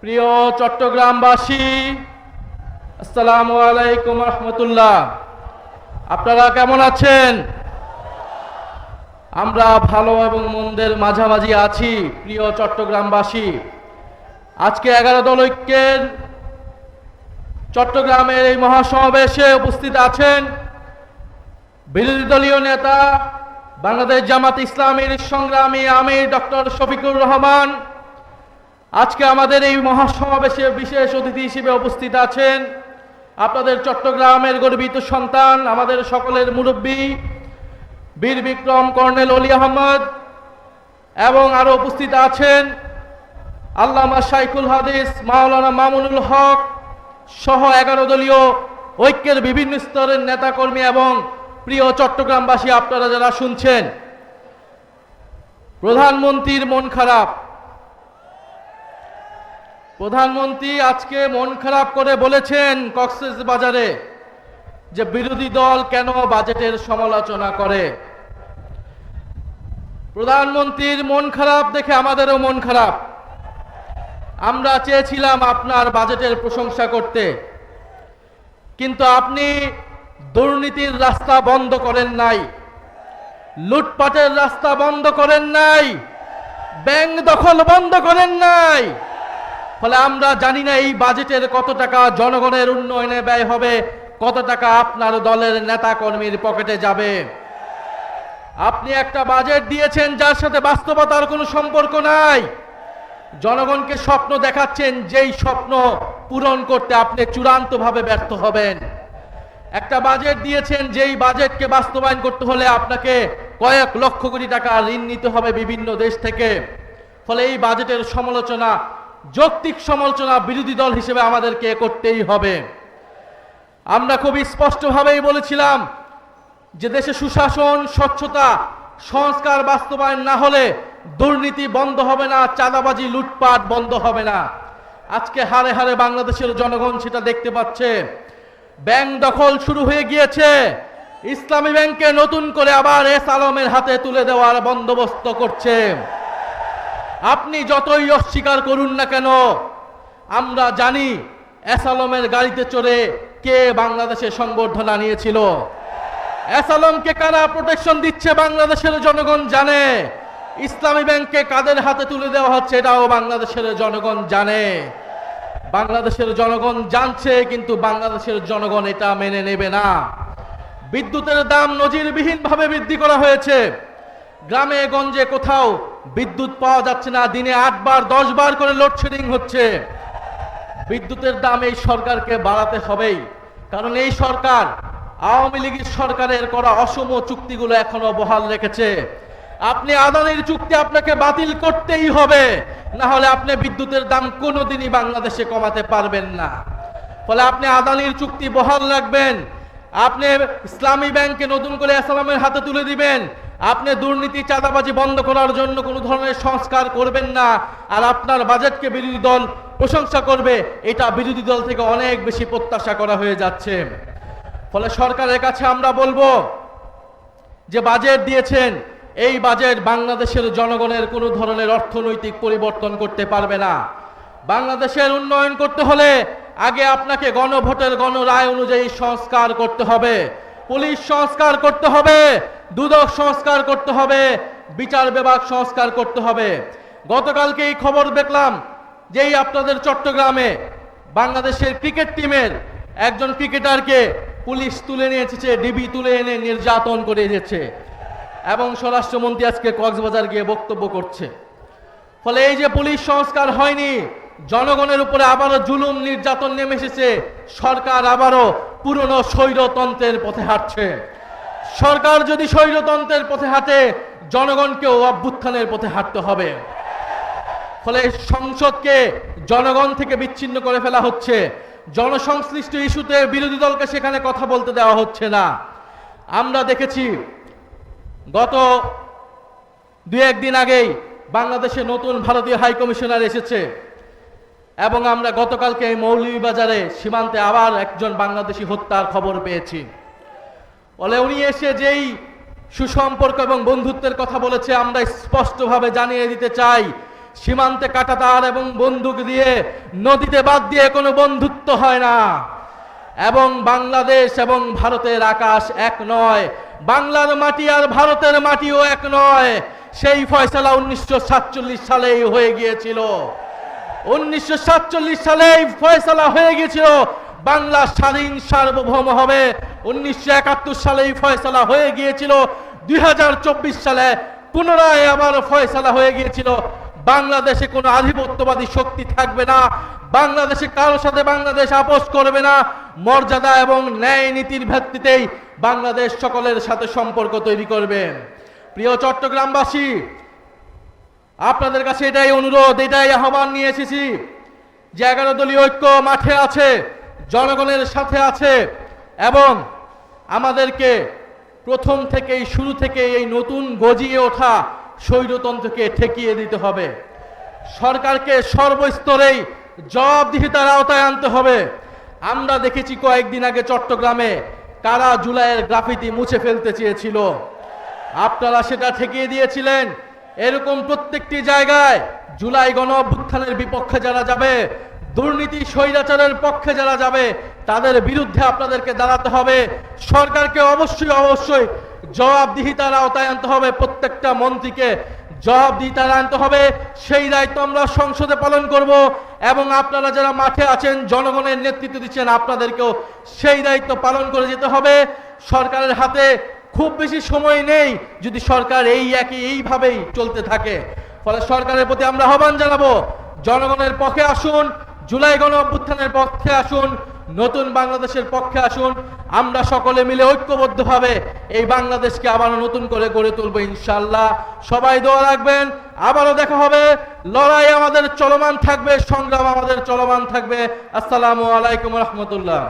প্রিয় চট্টগ্রামবাসী, আসসালামু আলাইকুম রহমতুল্লাহ। আপনারা কেমন আছেন? আমরা ভালো এবং মন্দের মাঝামাঝি আছি। প্রিয় চট্টগ্রামবাসী, আজকে 11 দল ঐক্যের চট্টগ্রামের এই মহাসমাবেশে উপস্থিত আছেন বিরোধী দলীয় নেতা, বাংলাদেশ জামাত ইসলামীর সংগ্রামী আমির ডক্টর শফিকুর রহমান। আজকে আমাদের এই মহাসমাবেশে বিশেষ অতিথি হিসেবে উপস্থিত আছেন আপনাদের চট্টগ্রামের গর্বিত সন্তান, আমাদের সকলের মুরব্বী বীর বিক্রম কর্নেল অলি আহমদ, এবং আরো উপস্থিত আছেন আল্লামা শাইখুল হাদিস মাওলানা মামুনুল হক সহ 11 দলীয় ঐক্যের বিভিন্ন স্তরের নেতাকর্মী এবং প্রিয় চট্টগ্রামবাসী, আপনারা যারা শুনছেন। প্রধানমন্ত্রীর মন খারাপ। প্রধানমন্ত্রী আজকে মন খারাপ করে বলেছেন কক্সবাজারে যে বিরোধী দল কেন বাজেটের সমালোচনা করে। প্রধানমন্ত্রীর মন খারাপ দেখে আমাদেরও মন খারাপ। আমরা চেয়েছিলাম আপনার বাজেটের প্রশংসা করতে, কিন্তু আপনি দুর্নীতির রাস্তা বন্ধ করেন নাই, লুটপাটের রাস্তা বন্ধ করেন নাই, ব্যাংক দখল বন্ধ করেন নাই। ফলে আমরা জানি না এই বাজেটের কত টাকা জনগণের উন্নয়নে ব্যয় হবে, কত টাকা আপনার দলের নেতা কর্মীর পকেটে যাবে। আপনি একটা বাজেট দিয়েছেন যার সাথে বাস্তবতার কোনো সম্পর্ক নাই। জনগণকে স্বপ্ন দেখাচ্ছেন, যেই স্বপ্ন পূরণ করতে আপনি চূড়ান্তভাবে ব্যর্থ হবেন। একটা বাজেট দিয়েছেন যেই বাজেটকে বাস্তবায়ন করতে হলে আপনাকে কয়েক লক্ষ কোটি টাকা ঋণ নিতে হবে বিভিন্ন দেশ থেকে। ফলে এই বাজেটের সমালোচনা, যৌক্তিক সমালোচনা বিরোধী দল হিসেবে আমাদেরকে করতেই হবে। আমরা খুব স্পষ্টভাবেই বলেছিলাম যে দেশে সুশাসন, স্বচ্ছতা, সংস্কার বাস্তবায়ন না হলে দুর্নীতি বন্ধ হবে না, চাঁদাবাজি, লুটপাট বন্ধ হবে না। আজকে হারে হারে বাংলাদেশের জনগণ সেটা দেখতে পাচ্ছে। ব্যাংক দখল শুরু হয়ে গিয়েছে। ইসলামী ব্যাংকে নতুন করে আবার এস আলমের হাতে তুলে দেওয়ার বন্দোবস্ত করছে। আপনি যতই অস্বীকার করুন না কেন, আমরা জানি এস আলমের গাড়িতে চড়ে কে বাংলাদেশে সংবর্ধনা নিয়েছিল। এস আলমকে কারা প্রোটেকশন দিচ্ছে বাংলাদেশের জনগণ জানে। ইসলামী ব্যাংককে কাদের হাতে তুলে দেওয়া হচ্ছে এটাও বাংলাদেশের জনগণ জানে। বাংলাদেশের জনগণ জানছে, কিন্তু বাংলাদেশের জনগণ এটা মেনে নেবে না। বিদ্যুতের দাম নজিরবিহীনভাবে বৃদ্ধি করা হয়েছে। গ্রামে গঞ্জে কোথাও বিদ্যুৎ পাওয়া যাচ্ছে না, দিনে 8 বার 10 বার করে লোডশেডিং হচ্ছে। বিদ্যুতের দাম এই সরকারকে বাড়াতে হবেই, কারণ এই সরকার আওয়ামী লীগের সরকারের করা অসম চুক্তিগুলো এখনো বহাল রেখেছে। আপনি আদানির চুক্তি আপনাকে বাতিল করতেই হবে, না হলে আপনি বিদ্যুতের দাম কোনোদিনই বাংলাদেশে কমাতে পারবেন না। ফলে আপনি আদানির চুক্তি বহাল রাখবেন, আপনি ইসলামী ব্যাংককে নতুন করে ইসলামের হাতে তুলে দিবেন, আপনি দুর্নীতি, চাঁদাবাজি বন্ধ করার জন্য কোনো ধরনের সংস্কার করবেন না, আর আপনার বাজেটকে বিরোধী দল প্রশংসা করবে, এটা বিরোধী দল থেকে অনেক বেশি প্রত্যাশা করা হয়ে যাচ্ছে। ফলে সরকারের কাছে আমরা বলবো যে বাজেট দিয়েছেন, এই বাজেট বাংলাদেশের জনগণের কোনো ধরনের অর্থনৈতিক পরিবর্তন করতে পারবে না। বাংলাদেশের উন্নয়ন করতে হলে আগে আপনাকে গণভোটের গণরায় অনুযায়ী সংস্কার করতে হবে, পুলিশ সংস্কার করতে হবে, দুদক সংস্কার করতে হবে, বিচার বিভাগ সংস্কার করতে হবে। গতকালকে এই খবর দেখলাম যেই আপনাদের চট্টগ্রামে বাংলাদেশের ক্রিকেট টিমের একজন ক্রিকেটারকে পুলিশ তুলে নিয়ে এসেছে, ডিবি তুলে এনে নির্যাতন করে দিয়েছে, এবং স্বরাষ্ট্রমন্ত্রী আজকে কক্সবাজার গিয়ে বক্তব্য করছে। ফলে এই যে পুলিশ সংস্কার হয়নি, জনগণের উপরে আবারও জুলুম নির্যাতন নেমে এসেছে। সরকার আবারও পুরনো স্বৈরতন্ত্রের পথে হাঁটছে। সরকার যদি স্বৈরতন্ত্রের পথে হাঁটে, জনগণকেও অভ্যুত্থানের পথে হাঁটতে হবে। ফলে সংসদকে জনগণ থেকে বিচ্ছিন্ন করে ফেলা হচ্ছে। জনসংশ্লিষ্ট ইস্যুতে বিরোধী দলকে সেখানে কথা বলতে দেওয়া হচ্ছে না। আমরা দেখেছি গত 2-1 দিন আগেই বাংলাদেশে নতুন ভারতীয় হাই কমিশনার এসেছে, এবং আমরা গতকালকে এই মৌলভীবাজারে সীমান্তে আবার একজন বাংলাদেশি হত্যার খবর পেয়েছি। বলে উনি এসে যেই সুসম্পর্ক এবং বন্ধুত্বের কথা বলেছে, আমরা স্পষ্টভাবে জানিয়ে দিতে চাই সীমান্তে কাঁটাতার এবং বন্দুক দিয়ে নদীতে বাদ দিয়ে কোনো বন্ধুত্ব হয় না। এবং বাংলাদেশ এবং ভারতের আকাশ এক নয়, বাংলার মাটি আর ভারতের মাটিও এক নয়। সেই ফয়সালা 1947 সালেই হয়ে গিয়েছিল। 1947 সালেই ফয়সালা হয়ে গিয়েছিল বাংলা স্বাধীন সার্বভৌম হবে। 1971 সালেই ফয়সালা হয়ে গিয়েছিল। 2024 সালে পুনরায় আবার ফয়সালা হয়ে গিয়েছিল বাংলাদেশে কোনো আধিপত্যবাদী শক্তি থাকবে না, বাংলাদেশে কারোর সাথে বাংলাদেশ আপোষ করবে না। মর্যাদা এবং ন্যায় নীতির ভিত্তিতেই বাংলাদেশ সকলের সাথে সম্পর্ক তৈরি করবে। প্রিয় চট্টগ্রামবাসী, আপনাদের কাছে এটাই অনুরোধ, এটাই আহ্বান নিয়ে এসেছি যে 11 দলীয় ঐক্য মাঠে আছে, জনগণের সাথে আছে এবং আমাদেরকে প্রথম থেকেই শুরু থেকে এই নতুন গজিয়ে ওঠা স্বৈরতন্ত্রকে ঠেকিয়ে দিতে হবে। সরকারকে সর্বস্তরেই জবাবদিহিতার আওতায় আনতে হবে। আমরা দেখেছি কয়েকদিন আগে চট্টগ্রামে কারা জুলাইয়ের গ্রাফিতি মুছে ফেলতে চেয়েছিল, আপনারা সেটা ঠেকিয়ে দিয়েছিলেন। এরকম প্রত্যেকটি জায়গায় জুলাই গণ অভ্যুত্থানের বিপক্ষে যারা যাবে, দুর্নীতি স্বৈরাচারের পক্ষে যারা যাবে, তাদের বিরুদ্ধে আপনাদেরকে দাঁড়াতে হবে। সরকারকে অবশ্যই জবাবদিহিতার আওতায় আনতে হবে, প্রত্যেকটা মন্ত্রীকে জবাবদিহিতার আনতে হবে। সেই দায়িত্ব আমরা সংসদে পালন করব এবং আপনারা যারা মাঠে আছেন, জনগণের নেতৃত্ব দিচ্ছেন, আপনাদেরকেও সেই দায়িত্ব পালন করে যেতে হবে। সরকারের হাতে খুব বেশি সময় নেই যদি সরকার এইভাবেই চলতে থাকে। ফলে সরকারের প্রতি আমরা আহ্বান জানাবো, জনগণের পক্ষে আসুন, জুলাই গণ অভ্যুত্থানের পক্ষে আসুন, নতুন বাংলাদেশের পক্ষে আসুন। আমরা সকলে মিলে ঐক্যবদ্ধভাবে এই বাংলাদেশকে আবারও নতুন করে গড়ে তুলবো ইনশাআল্লাহ। সবাই দোয়া রাখবেন। আবারও দেখা হবে। লড়াই আমাদের চলমান থাকবে, সংগ্রাম আমাদের চলমান থাকবে। আসসালামু আলাইকুম রহমতুল্লাহ।